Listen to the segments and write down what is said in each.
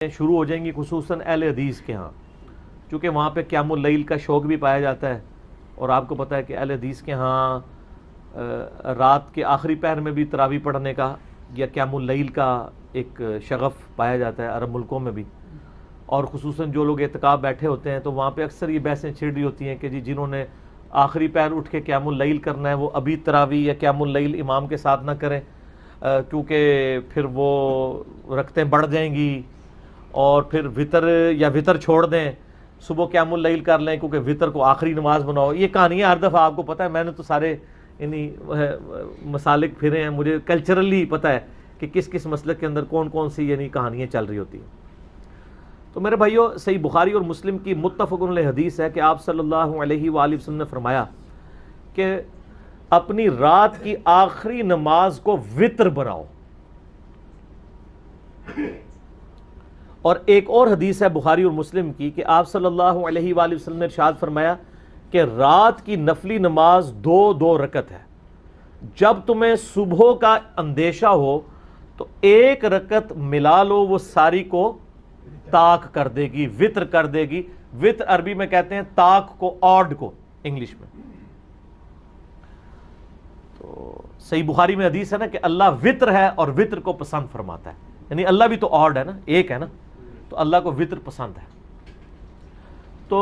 شروع ہو جائیں گی خصوصاً اہل حدیث کے ہاں، چونکہ وہاں پہ قیام اللیل کا شوق بھی پایا جاتا ہے، اور آپ کو پتہ ہے کہ اہل حدیث کے ہاں رات کے آخری پہر میں بھی تراویح پڑھنے کا یا قیام اللیل کا ایک شغف پایا جاتا ہے عرب ملکوں میں بھی، اور خصوصاً جو لوگ اعتکاف بیٹھے ہوتے ہیں تو وہاں پہ اکثر یہ بحثیں چھڑ رہی ہوتی ہیں کہ جی جنہوں نے آخری پہر اٹھ کے قیام اللیل کرنا ہے وہ ابھی تراویح یا قیام اللیل امام کے ساتھ نہ کریں، کیونکہ پھر وہ رکعتیں بڑھ جائیں گی، اور پھر وطر چھوڑ دیں، صبح قیام اللیل کر لیں کیونکہ وطر کو آخری نماز بناؤ۔ یہ کہانیاں ہر دفعہ آپ کو پتہ ہے، میں نے تو سارے مسالک پھرے ہیں، مجھے کلچرلی پتہ ہے کہ کس کس مسلک کے اندر کون کون سی کہانیاں چل رہی ہوتی ہیں۔ تو میرے بھائیو، صحیح بخاری اور مسلم کی متفق علیہ حدیث ہے کہ آپ صلی اللہ علیہ وآلہ وسلم نے فرمایا کہ اپنی رات کی آخری نماز کو وطر بناؤ۔ اور ایک اور حدیث ہے بخاری اور مسلم کی کہ آپ صلی اللہ علیہ وآلہ وسلم نے ارشاد فرمایا کہ رات کی نفلی نماز دو رکعت ہے، جب تمہیں صبح کا اندیشہ ہو تو ایک رکعت ملا لو، وہ ساری کو طاق کر دے گی، وطر کر دے گی۔ وطر عربی میں کہتے ہیں طاق کو، آڈ کو انگلش میں۔ تو صحیح بخاری میں حدیث ہے نا کہ اللہ وطر ہے اور وطر کو پسند فرماتا ہے، یعنی اللہ بھی تو آڈ ہے نا، ایک ہے نا، تو اللہ کو وطر پسند ہے۔ تو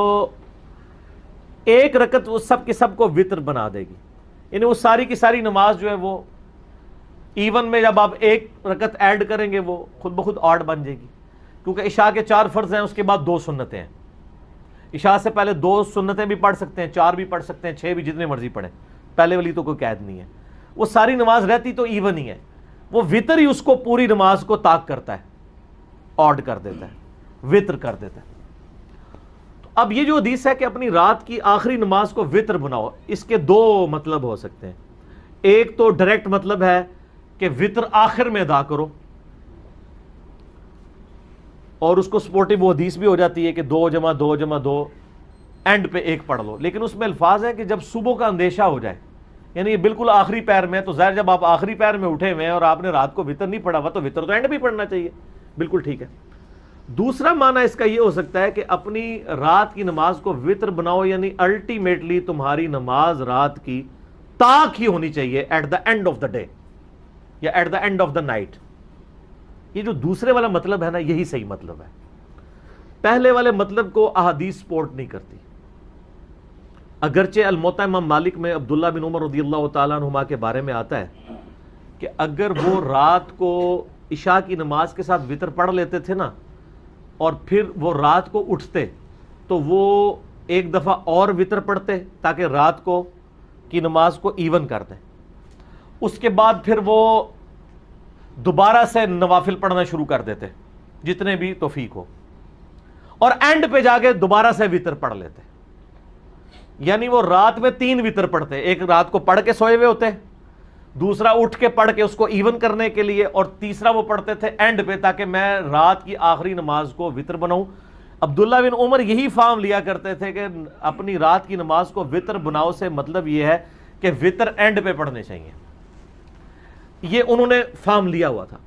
ایک رکعت وہ سب کے سب کو وطر بنا دے گی، یعنی وہ ساری کی ساری نماز جو ہے وہ ایون میں جب آپ ایک رکعت ایڈ کریں گے وہ خود بخود آڈ بن جائے گی، کیونکہ عشاء کے 4 فرض ہیں، اس کے بعد 2 سنتیں ہیں۔ عشاء سے پہلے 2 سنتیں بھی پڑھ سکتے ہیں، 4 بھی پڑھ سکتے ہیں، 6 بھی، جتنے مرضی پڑھیں، پہلے والی تو کوئی قید نہیں ہے۔ وہ ساری نماز رہتی تو ایون ہی ہے، وہ وطر ہی اس کو پوری نماز کو طاق کرتا ہے، آڈ کر دیتا ہے، وطر کر دیتا ہے۔ تو اب یہ جو حدیث ہے کہ اپنی رات کی آخری نماز کو وطر بناؤ، اس کے 2 مطلب ہو سکتے ہیں۔ ایک تو ڈائریکٹ مطلب ہے کہ وطر آخر میں ادا کرو، اور اس کو سپورٹیو وہ حدیث بھی ہو جاتی ہے کہ 2 جمع 2 جمع 2 اینڈ پہ ایک پڑھ لو، لیکن اس میں الفاظ ہے کہ جب صبح کا اندیشہ ہو جائے، یعنی یہ بالکل آخری پیر میں، تو ظاہر جب آپ آخری پیر میں اٹھے ہوئے ہیں اور آپ نے رات کو وطر نہیں پڑھا ہوا تو وطر تو اینڈ بھی پڑھنا چاہیے، بالکل ٹھیک ہے۔ دوسرا معنی اس کا یہ ہو سکتا ہے کہ اپنی رات کی نماز کو وطر بناؤ، یعنی الٹیمیٹلی تمہاری نماز رات کی طاق ہی ہونی چاہیے at the end of the day یا at the end of the night. یہ جو دوسرے والا مطلب ہے نا، یہی صحیح مطلب ہے، پہلے والے مطلب کو احادیث سپورٹ نہیں کرتی۔ اگرچہ الموطا امام مالک میں عبداللہ بن عمر رضی اللہ تعالیٰ عنہما کے بارے میں آتا ہے کہ اگر وہ رات کو عشاء کی نماز کے ساتھ وطر پڑھ لیتے تھے نا، اور پھر وہ رات کو اٹھتے تو وہ ایک دفعہ اور وطر پڑھتے تاکہ رات کو کی نماز کو ایون کر دیں، اس کے بعد پھر وہ دوبارہ سے نوافل پڑھنا شروع کر دیتے جتنے بھی توفیق ہو، اور اینڈ پہ جا کے دوبارہ سے وطر پڑھ لیتے، یعنی وہ رات میں 3 وطر پڑھتے، ایک رات کو پڑھ کے سوئے ہوئے ہوتے، دوسرا اٹھ کے پڑھ کے اس کو ایون کرنے کے لیے، اور تیسرا وہ پڑھتے تھے اینڈ پہ تاکہ میں رات کی آخری نماز کو وطر بناؤں۔ عبداللہ بن عمر یہی فارم لیا کرتے تھے کہ اپنی رات کی نماز کو وطر بناؤ سے مطلب یہ ہے کہ وطر اینڈ پہ پڑھنے چاہیے، یہ انہوں نے فارم لیا ہوا تھا،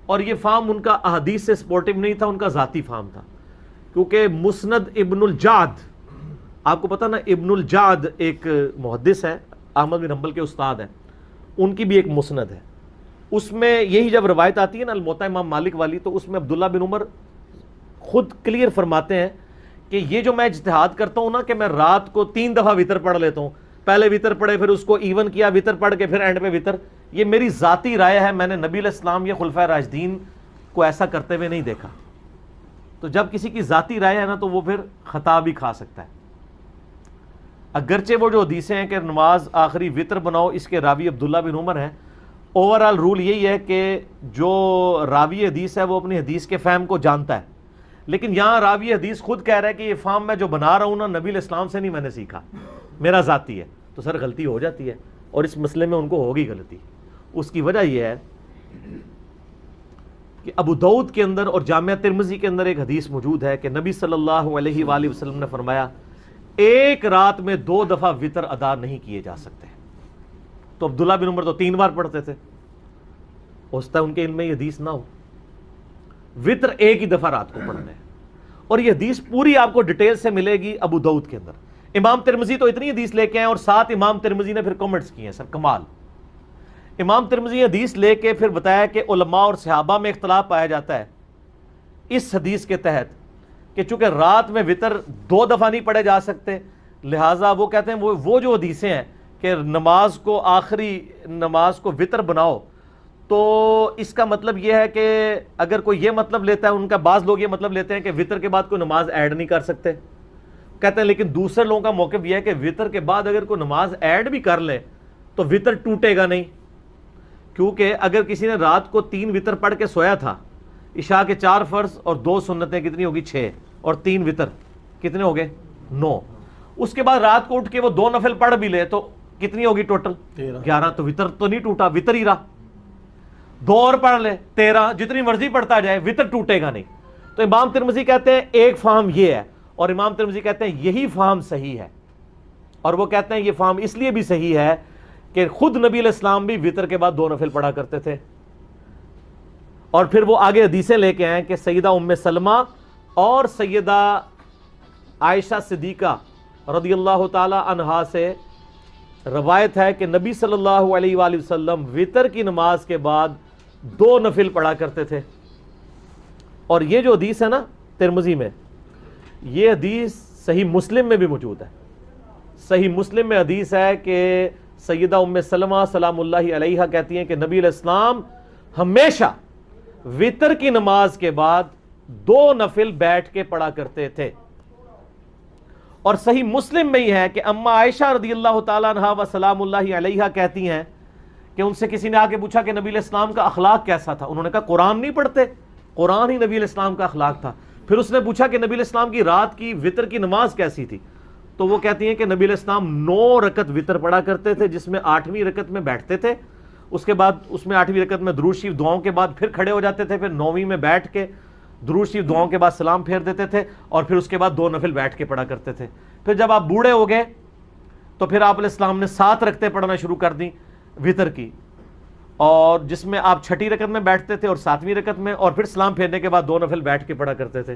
اور یہ فارم ان کا احادیث سے سپورٹیو نہیں تھا، ان کا ذاتی فارم تھا، کیونکہ مسند ابن الجعد، آپ کو پتہ نا ابن الجعد ایک محدث ہے، احمد بن حنبل کے استاد ہیں، ان کی بھی ایک مسند ہے، اس میں یہی جب روایت آتی ہے نا الموطا امام مالک والی، تو اس میں عبداللہ بن عمر خود کلیئر فرماتے ہیں کہ یہ جو میں اجتہاد کرتا ہوں نا کہ میں رات کو 3 دفعہ وطر پڑھ لیتا ہوں، پہلے وطر پڑھے پھر اس کو ایون کیا، وطر پڑھ کے پھر اینڈ پہ وطر، یہ میری ذاتی رائے ہے، میں نے نبی علیہ السلام یا خلفائے راشدین کو ایسا کرتے ہوئے نہیں دیکھا۔ تو جب کسی کی ذاتی رائے ہے نا تو وہ پھر خطا بھی کھا سکتا ہے۔ اگرچہ وہ جو حدیثیں ہیں کہ نماز آخری وطر بناؤ، اس کے راوی عبداللہ بن عمر ہیں، اوورآل رول یہی ہے کہ جو راوی حدیث ہے وہ اپنی حدیث کے فہم کو جانتا ہے، لیکن یہاں راوی حدیث خود کہہ رہا ہے کہ یہ فہم میں جو بنا رہا ہوں نا نبی علیہ السلام سے نہیں میں نے سیکھا، میرا ذاتی ہے، تو سر غلطی ہو جاتی ہے، اور اس مسئلے میں ان کو ہوگی غلطی۔ اس کی وجہ یہ ہے کہ ابو داؤد کے اندر اور جامعہ ترمذی کے اندر ایک حدیث موجود ہے کہ نبی صلی اللہ علیہ وآلہ وسلم نے فرمایا ایک رات میں 2 دفعہ وطر ادا نہیں کیے جا سکتے۔ تو عبداللہ بن عمر تو 3 بار پڑھتے تھے، ہو سکتا ہے ان کے علم میں یہ حدیث نہ ہو، وطر ایک ہی دفعہ رات کو پڑھنا ہے. اور یہ حدیث پوری آپ کو ڈیٹیل سے ملے گی ابو داؤد کے اندر. امام ترمذی تو اتنی حدیث لے کے آئے اور ساتھ امام ترمذی نے پھر کمنٹس کیے ہیں. سر کمال. امام ترمذی حدیث لے کے پھر بتایا کہ علماء اور صحابہ میں اختلاف پایا جاتا ہے اس حدیث کے تحت کہ چونکہ رات میں وطر 2 دفعہ نہیں پڑھے جا سکتے، لہٰذا وہ کہتے ہیں وہ جو حدیثیں ہیں کہ نماز کو آخری نماز کو وطر بناؤ، تو اس کا مطلب یہ ہے کہ اگر کوئی یہ مطلب لیتا ہے، ان کا بعض لوگ یہ مطلب لیتے ہیں کہ وطر کے بعد کوئی نماز ایڈ نہیں کر سکتے. کہتے ہیں لیکن دوسرے لوگوں کا موقف یہ ہے کہ وطر کے بعد اگر کوئی نماز ایڈ بھی کر لے تو وطر ٹوٹے گا نہیں، کیونکہ اگر کسی نے رات کو 3 وطر پڑھ کے سویا تھا، عشاء کے 4 فرض اور 2 سنتیں کتنی ہوگی 6 اور 3 وطر کتنے ہو گئے 9. اس کے بعد رات کو اٹھ کے وہ 2 نفل پڑھ بھی لے تو کتنی ہوگی ٹوٹل 11. تو وطر تو نہیں ٹوٹا، وطر ہی رہا. 2 اور پڑھ لے 13، جتنی مرضی پڑھتا جائے وطر ٹوٹے گا نہیں. تو امام ترمذی کہتے ہیں ایک فہم یہ ہے، اور امام ترمذی کہتے ہیں یہی فہم صحیح ہے. اور وہ کہتے ہیں یہ فہم اس لیے بھی صحیح ہے کہ خود نبی علیہ السلام بھی وطر کے بعد 2 نفل پڑھا کرتے تھے. اور پھر وہ آگے حدیثیں لے کے آئے کہ سیدہ ام سلمہ اور سیدہ عائشہ صدیقہ رضی اللہ تعالی عنہا سے روایت ہے کہ نبی صلی اللہ علیہ وآلہ وسلم وطر کی نماز کے بعد 2 نفل پڑھا کرتے تھے. اور یہ جو حدیث ہے نا ترمذی میں، یہ حدیث صحیح مسلم میں بھی موجود ہے. صحیح مسلم میں حدیث ہے کہ سیدہ ام سلمہ سلام اللہ علیہا کہتی ہیں کہ نبی علیہ السلام ہمیشہ وطر کی نماز کے بعد 2 نفل بیٹھ کے پڑھا کرتے تھے. اور صحیح مسلم میں ہی ہے کہ اما عائشہ رضی اللہ تعالیٰ عنہا و سلام اللہ علیہا کہتی ہیں کہ ان سے کسی نے آ کے پوچھا کہ نبی علیہ السلام کا اخلاق کیسا تھا. انہوں نے کہا قرآن نہیں پڑھتے، قرآن ہی نبی علیہ السلام کا اخلاق تھا. پھر اس نے پوچھا کہ نبی علیہ السلام کی رات کی وطر کی نماز کیسی تھی، تو وہ کہتی ہیں کہ نبی علیہ السلام 9 رکعت وطر پڑھا کرتے تھے، جس میں 8ویں رکعت میں بیٹھتے تھے. اس کے بعد اس میں 8ویں رکعت میں درود شریف دعاؤں کے بعد پھر کھڑے ہو جاتے تھے، پھر 9ویں میں بیٹھ کے درود شریف دعاؤں کے بعد سلام پھیر دیتے تھے، اور پھر اس کے بعد 2 نفل بیٹھ کے پڑھا کرتے تھے. پھر جب آپ بوڑھے ہو گئے تو پھر آپ علیہ السلام نے 7 رکعتیں پڑھنا شروع کر دیں وطر کی، اور جس میں آپ 6ٹھی رکعت میں بیٹھتے تھے اور 7ویں رکعت میں، اور پھر سلام پھیرنے کے بعد 2 نفل بیٹھ کے پڑھا کرتے تھے.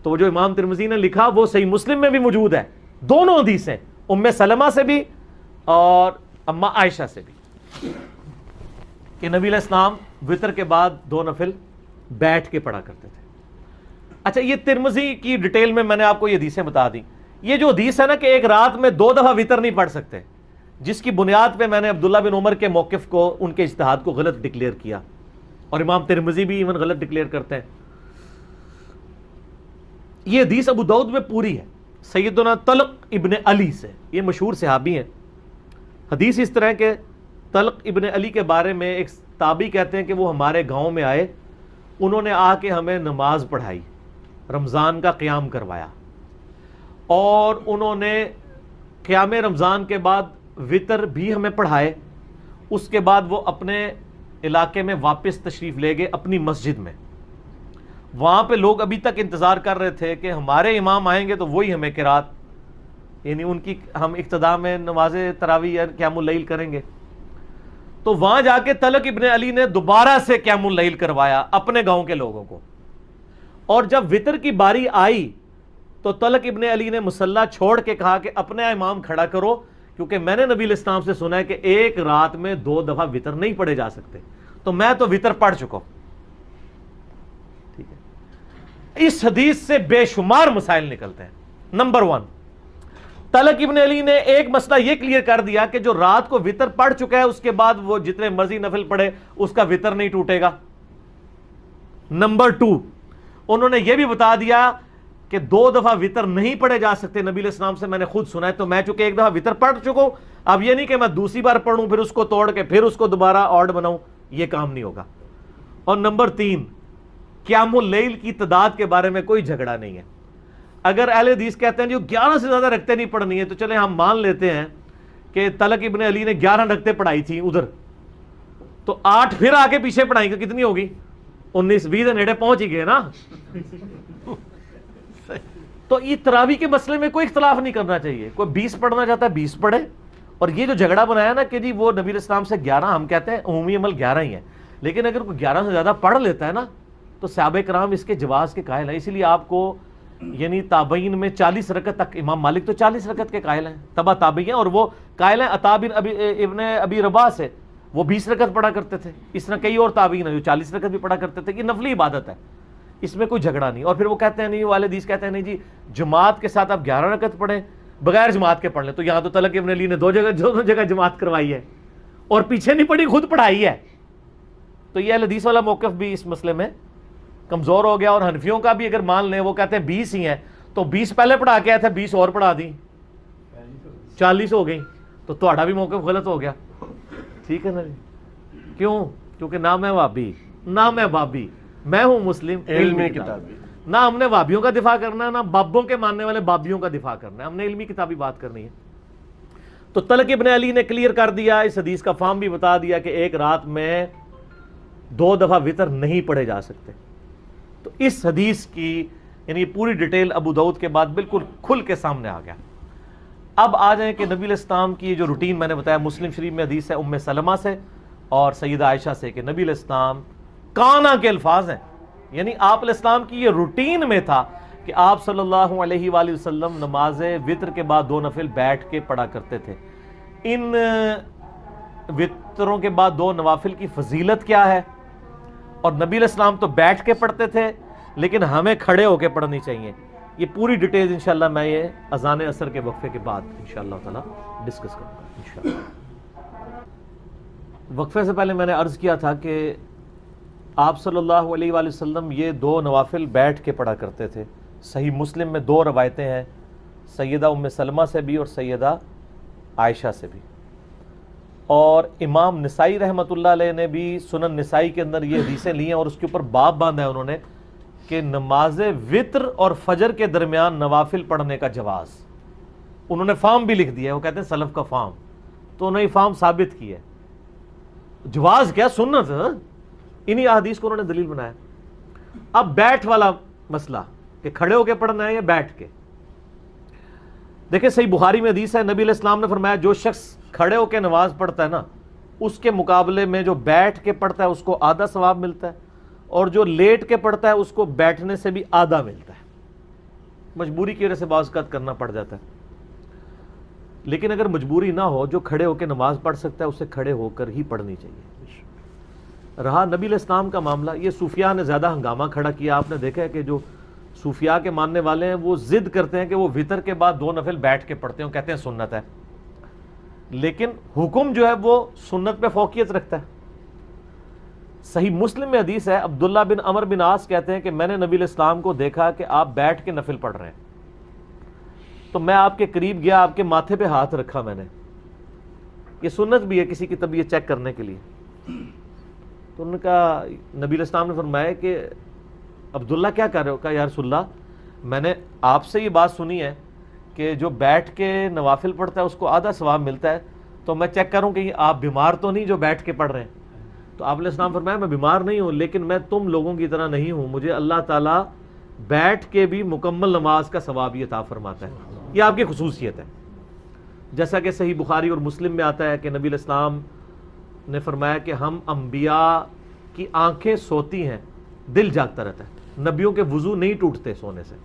تو جو امام ترمذی نے لکھا وہ صحیح مسلم میں بھی موجود ہے، دونوں حدیثیں، ام سلمہ سے بھی اور اما عائشہ سے بھی، کہ نبی علیہ السلام وطر کے بعد 2 نفل بیٹھ کے پڑھا کرتے تھے. اچھا، یہ ترمذی کی ڈیٹیل میں نے آپ کو یہ حدیثیں بتا دیں. یہ جو حدیث ہے نا کہ ایک رات میں 2 دفعہ وطر نہیں پڑھ سکتے، جس کی بنیاد پہ میں نے عبداللہ بن عمر کے موقف کو، ان کے اجتہاد کو غلط ڈکلیئر کیا، اور امام ترمذی بھی ایون غلط ڈکلیئر کرتے ہیں. یہ حدیث ابو داؤد میں پوری ہے سیدنا طلق ابن علی سے، یہ مشہور صحابی ہیں. حدیث اس طرح کہ طلق ابن علی کے بارے میں ایک تابعی کہتے ہیں کہ وہ ہمارے گاؤں میں آئے، انہوں نے آ کے ہمیں نماز پڑھائی، رمضان کا قیام کروایا، اور انہوں نے قیام رمضان کے بعد وطر بھی ہمیں پڑھائے. اس کے بعد وہ اپنے علاقے میں واپس تشریف لے گئے اپنی مسجد میں. وہاں پہ لوگ ابھی تک انتظار کر رہے تھے کہ ہمارے امام آئیں گے تو وہی ہمیں قرات، یعنی ان کی ہم اقتداء میں نماز تراویح یا قیام اللیل کریں گے. تو وہاں جا کے طلق ابن علی نے دوبارہ سے قیام اللیل کروایا اپنے گاؤں کے لوگوں کو. اور جب وطر کی باری آئی تو طلق ابن علی نے مصلی چھوڑ کے کہا کہ اپنے امام کھڑا کرو، کیونکہ میں نے نبی علیہ السلام سے سنا ہے کہ ایک رات میں 2 دفعہ وطر نہیں پڑھے جا سکتے، تو میں تو وطر پڑھ چکا ہوں. ٹھیک ہے، اس حدیث سے بے شمار مسائل نکلتے ہیں. نمبر 1، طلق ابن علی نے ایک مسئلہ یہ کلیئر کر دیا کہ جو رات کو وطر پڑھ چکا ہے اس کے بعد وہ جتنے مرضی نفل پڑھے اس کا وطر نہیں ٹوٹے گا. نمبر 2، انہوں نے یہ بھی بتا دیا کہ 2 دفعہ وطر نہیں پڑھے جا سکتے، نبی علیہ السلام سے میں نے خود سنا ہے. تو میں چونکہ ایک دفعہ وطر پڑھ چکا ہوں، اب یہ نہیں کہ میں دوسری بار پڑھوں پھر اس کو توڑ کے پھر اس کو دوبارہ آڈ بناؤں، یہ کام نہیں ہوگا. اور نمبر 3، قیام اللیل کی تعداد کے بارے میں کوئی جھگڑا نہیں ہے. اگر اہل حدیث کہتے ہیں جو 11 سے زیادہ رکھتے نہیں پڑھنی ہے، تو چلیں ہم مان لیتے ہیں کہ طلق ابن علی نے 11 رکھتے پڑھائی تھی ادھر، تو 8 پھر آگے پیچھے پڑھائیں گے، کتنی ہوگی 19-20 نیڑے پہنچ ہی گئے نا. تو یہ تراویح کے مسئلے میں کوئی اختلاف نہیں کرنا چاہیے. کوئی 20 پڑھنا چاہتا ہے 20 پڑھے. اور یہ جو جھگڑا بنایا نا کہ جی وہ نبی علیہ السلام سے 11، ہم کہتے ہیں عمومی عمل 11 ہی ہے، لیکن اگر کوئی 11 سے زیادہ پڑھ لیتا ہے نا تو صحابہ کرام اس کے جواز کے قائل ہیں. اسی لیے آپ کو یعنی تابعین میں 40 رکعت تک، امام مالک تو 40 رکعت کے قائل ہیں، تبع تابعی ہیں، اور وہ قائل ہیں عطا بن ابن ابی رباح سے، وہ 20 رکعت پڑھا کرتے تھے. اس طرح کئی اور تابعین ہیں جو 40 رکعت بھی پڑھا کرتے تھے. یہ نفلی عبادت ہے، اس میں کوئی جھگڑا نہیں. اور پھر وہ کہتے ہیں نہیں، والے حدیث کہتے ہیں نہیں جی جماعت کے ساتھ آپ 11 رکعت پڑھیں، بغیر جماعت کے پڑھ لیں. تو یہاں تو طلق ابن علی نے دونوں جگہ جماعت کروائی ہے اور پیچھے نہیں پڑھی، خود پڑھائی ہے. تو یہ حدیث والا موقف بھی اس مسئلے میں کمزور ہو گیا. اور حنفیوں کا بھی اگر مان لیں، وہ کہتے ہیں 20 ہی ہیں، تو 20 پہلے پڑھا کے آئے تھے، 20 اور پڑھا دی، 40 ہو گئی. تو تہاڈا بھی موقف غلط ہو گیا. ٹھیک ہے نا جی؟ کیوں؟ کیونکہ نہ میں وہابی نہ میں بابی، میں ہوں مسلم علمی کتابی. نہ ہم نے وہابیوں کا دفاع کرنا ہے، نہ بابوں کے ماننے والے بابیوں کا دفاع کرنا ہے، ہم نے علمی کتابی بات کرنی ہے. تو طلق ابن علی نے کلیئر کر دیا، اس حدیث کا فہم بھی بتا دیا کہ ایک رات میں 2 دفعہ وتر نہیں پڑھے جا سکتے. تو اس حدیث کی یعنی پوری ڈیٹیل ابو داؤد کے بعد بالکل کھل کے سامنے آ گیا. اب آ جائیں کہ نبی علیہ السلام کی جو روٹین میں نے بتایا، مسلم شریف میں حدیث ہے ام سلمہ سے اور سیدہ عائشہ سے کہ نبی علیہ السلام کانا کے الفاظ ہیں، یعنی آپ علیہ السلام کی یہ روٹین میں تھا کہ آپ صلی اللہ علیہ وآلہ وسلم نماز وتر کے بعد 2 نفل بیٹھ کے پڑھا کرتے تھے. ان وتروں کے بعد 2 نوافل کی فضیلت کیا ہے، اور نبی علیہ السلام تو بیٹھ کے پڑھتے تھے لیکن ہمیں کھڑے ہو کے پڑھنی چاہیے. یہ پوری ڈیٹیل انشاءاللہ میں یہ اذان عصر کے وقفے کے بعد انشاءاللہ تعالی ڈسکس کروں گا انشاءاللہ. وقفے سے پہلے میں نے عرض کیا تھا کہ آپ صلی اللہ علیہ وآلہ وسلم یہ 2 نوافل بیٹھ کے پڑھا کرتے تھے. صحیح مسلم میں 2 روایتیں ہیں، سیدہ ام سلمہ سے بھی اور سیدہ عائشہ سے بھی. اور امام نسائی رحمۃ اللہ علیہ نے بھی سنن نسائی کے اندر یہ حدیثیں لی ہیں اور اس کے اوپر باب باندھا ہے انہوں نے کہ نماز وتر اور فجر کے درمیان نوافل پڑھنے کا جواز. انہوں نے فارم بھی لکھ دیا ہے، وہ کہتے ہیں سلف کا فارم. تو انہوں نے یہ فارم ثابت کی ہے. جواز کیا، سنت، انہی احادیث کو انہوں نے دلیل بنایا. اب بیٹھ والا مسئلہ کہ کھڑے ہو کے پڑھنا ہے یا بیٹھ کے. دیکھیں صحیح بخاری میں حدیث ہے، نبی علیہ السلام نے فرمایا جو شخص کھڑے ہو کے نماز پڑھتا ہے نا، اس کے مقابلے میں جو بیٹھ کے پڑھتا ہے اس کو آدھا ثواب ملتا ہے، اور جو لیٹ کے پڑھتا ہے اس کو بیٹھنے سے بھی آدھا ملتا ہے. مجبوری کی وجہ سے بعض اوقات کرنا پڑ جاتا ہے، لیکن اگر مجبوری نہ ہو، جو کھڑے ہو کے نماز پڑھ سکتا ہے اسے کھڑے ہو کر ہی پڑھنی چاہیے. رہا نبی علیہ السلام کا معاملہ، یہ صوفیاء نے زیادہ ہنگامہ کھڑا کیا. آپ نے دیکھا ہے کہ جو صوفیاء کے ماننے والے ہیں وہ ضد کرتے ہیں کہ وہ وتر کے بعد 2 نفل بیٹھ کے پڑھتے ہیں، کہتے ہیں سنت ہے، لیکن حکم جو ہے وہ سنت پہ فوقیت رکھتا ہے. صحیح مسلم میں حدیث ہے، عبداللہ بن عمر بن عاص کہتے ہیں کہ میں نے نبی علیہ السلام کو دیکھا کہ آپ بیٹھ کے نفل پڑھ رہے ہیں، تو میں آپ کے قریب گیا، آپ کے ماتھے پہ ہاتھ رکھا میں نے. یہ سنت بھی ہے کسی کی طبیعت چیک کرنے کے لیے. تو انہوں نے کہا، نبی علیہ السلام نے فرمایا کہ عبداللہ کیا کر رہے ہو؟ کہا یا رسول اللہ میں نے آپ سے یہ بات سنی ہے کہ جو بیٹھ کے نوافل پڑھتا ہے اس کو آدھا ثواب ملتا ہے، تو میں چیک کروں کہ آپ بیمار تو نہیں جو بیٹھ کے پڑھ رہے ہیں. تو آپ علیہ السلام فرمایا میں بیمار نہیں ہوں، لیکن میں تم لوگوں کی طرح نہیں ہوں، مجھے اللہ تعالیٰ بیٹھ کے بھی مکمل نماز کا ثواب یہ عطا فرماتا ہے. یہ آپ کی خصوصیت ہے. جیسا کہ صحیح بخاری اور مسلم میں آتا ہے کہ نبی علیہ السلام نے فرمایا کہ ہم انبیاء کی آنکھیں سوتی ہیں، دل جاگتا رہتا ہے. نبیوں کے وضو نہیں ٹوٹتے سونے سے.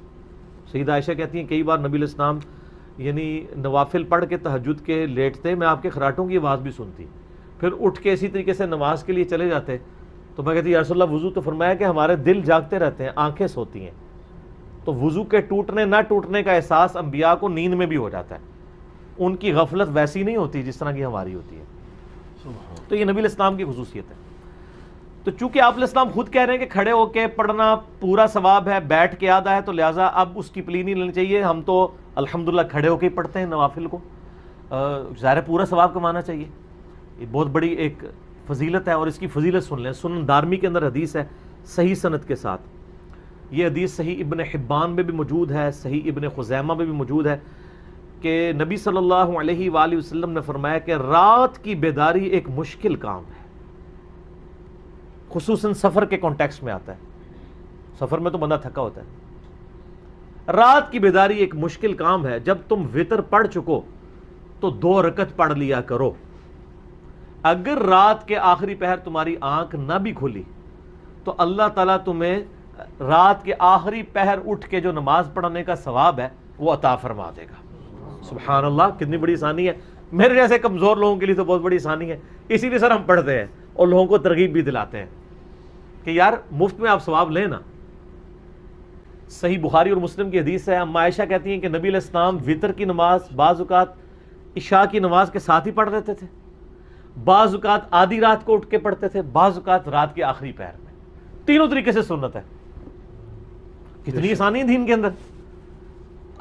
سیدہ عائشہ کہتی ہیں کئی بار نبی علیہ السلام یعنی نوافل پڑھ کے تہجد کے لیٹتے، میں آپ کے خراٹوں کی آواز بھی سنتی، پھر اٹھ کے اسی طریقے سے نماز کے لیے چلے جاتے. تو میں کہتی یا رسول اللہ وضو؟ تو فرمایا کہ ہمارے دل جاگتے رہتے ہیں، آنکھیں سوتی ہیں. تو وضو کے ٹوٹنے نہ ٹوٹنے کا احساس انبیاء کو نیند میں بھی ہو جاتا ہے. ان کی غفلت ویسی نہیں ہوتی جس طرح کی ہماری ہوتی ہے. تو یہ نبی علیہ السلام کی خصوصیت ہے. تو چونکہ آپ علیہ السلام خود کہہ رہے ہیں کہ کھڑے ہو کے پڑھنا پورا ثواب ہے، بیٹھ کے آدھا ہے، تو لہٰذا اب اس کی پلی نہیں لینی چاہیے. ہم تو الحمدللہ کھڑے ہو کے ہی پڑھتے ہیں نوافل کو، ظاہر پورا ثواب کمانا چاہیے. یہ بہت بڑی ایک فضیلت ہے، اور اس کی فضیلت سن لیں. سنن دارمی کے اندر حدیث ہے صحیح سند کے ساتھ. یہ حدیث صحیح ابن حبان میں بھی موجود ہے، صحیح ابن خزیمہ میں بھی موجود ہے کہ نبی صلی اللہ علیہ وآلہ وسلم نے فرمایا کہ رات کی بیداری ایک مشکل کام ہے. خصوصاً سفر کے کانٹیکسٹ میں آتا ہے. سفر میں تو بندہ تھکا ہوتا ہے. رات کی بیداری ایک مشکل کام ہے. جب تم وتر پڑھ چکو تو 2 رکعت پڑھ لیا کرو. اگر رات کے آخری پہر تمہاری آنکھ نہ بھی کھلی تو اللہ تعالیٰ تمہیں رات کے آخری پہر اٹھ کے جو نماز پڑھنے کا ثواب ہے وہ عطا فرما دے گا۔ سبحان اللہ، کتنی بڑی آسانی ہے۔ میرے جیسے کمزور لوگوں کے لیے تو بہت بڑی آسانی ہے، اسی لیے سر ہم پڑھتے ہیں اور لوگوں کو ترغیب بھی دلاتے ہیں کہ یار مفت میں آپ ثواب لیں نا۔ صحیح بخاری اور مسلم کی حدیث ہے، اما عائشہ کہتی ہیں کہ نبی علیہ السلام وطر کی نماز بعض اوقات عشاء کی نماز کے ساتھ ہی پڑھ لیتے تھے، بعض اوقات آدھی رات کو اٹھ کے پڑھتے تھے، بعض اوقات رات کے آخری پہر میں۔ تینوں طریقے سے سنت ہے۔ کتنی آسانی ہے دین کے اندر۔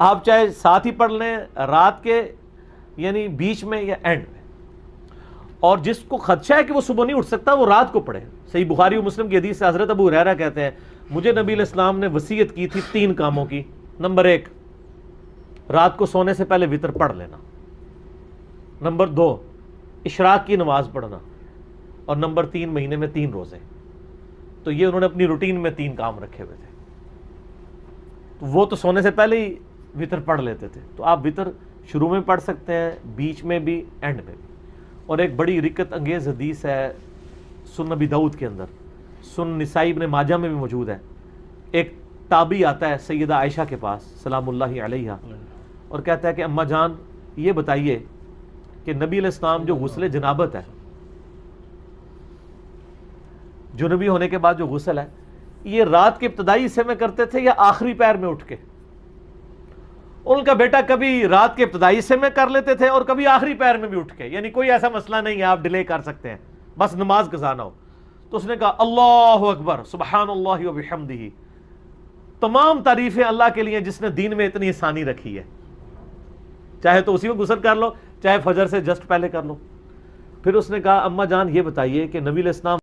آپ چاہے ساتھ ہی پڑھ لیں، رات کے یعنی بیچ میں یا اینڈ میں، اور جس کو خدشہ ہے کہ وہ صبح نہیں اٹھ سکتا وہ رات کو پڑھے۔ صحیح بخاری و مسلم کی حدیث سے حضرت ابو ہریرہ کہتے ہیں مجھے نبی علیہ السلام نے وصیت کی تھی 3 کاموں کی۔ نمبر 1، رات کو سونے سے پہلے وتر پڑھ لینا۔ نمبر 2، اشراق کی نماز پڑھنا۔ اور نمبر 3، مہینے میں 3 روزے۔ تو یہ انہوں نے اپنی روٹین میں 3 کام رکھے ہوئے تھے۔ تو وہ تو سونے سے پہلے ہی وتر پڑھ لیتے تھے، تو آپ وتر شروع میں پڑھ سکتے ہیں، بیچ میں بھی، اینڈ میں بھی۔ اور ایک بڑی رکت انگیز حدیث ہے سنن ابی داؤد کے اندر، سنن نسائی ابن ماجہ میں بھی موجود ہے۔ ایک تابعی آتا ہے سیدہ عائشہ کے پاس سلام اللہ علیہ اور کہتا ہے کہ اماں جان یہ بتائیے کہ نبی علیہ السلام جو غسل جنابت ہے، جنوبی ہونے کے بعد جو غسل ہے، یہ رات کے ابتدائی حصے میں کرتے تھے یا آخری پہر میں اٹھ کے؟ ان کا بیٹا کبھی رات کے ابتدائی حصے میں کر لیتے تھے اور کبھی آخری پہر میں بھی اٹھ کے، یعنی کوئی ایسا مسئلہ نہیں ہے، آپ ڈیلے کر سکتے ہیں، بس نماز قضا نہ ہو۔ تو اس نے کہا اللہ اکبر سبحان اللہ وبحمدہ، تمام تعریفیں اللہ کے لیے جس نے دین میں اتنی آسانی رکھی ہے، چاہے تو اسی میں غسل کر لو، چاہے فجر سے جسٹ پہلے کر لو۔ پھر اس نے کہا اماں جان یہ بتائیے کہ نبی علیہ السلام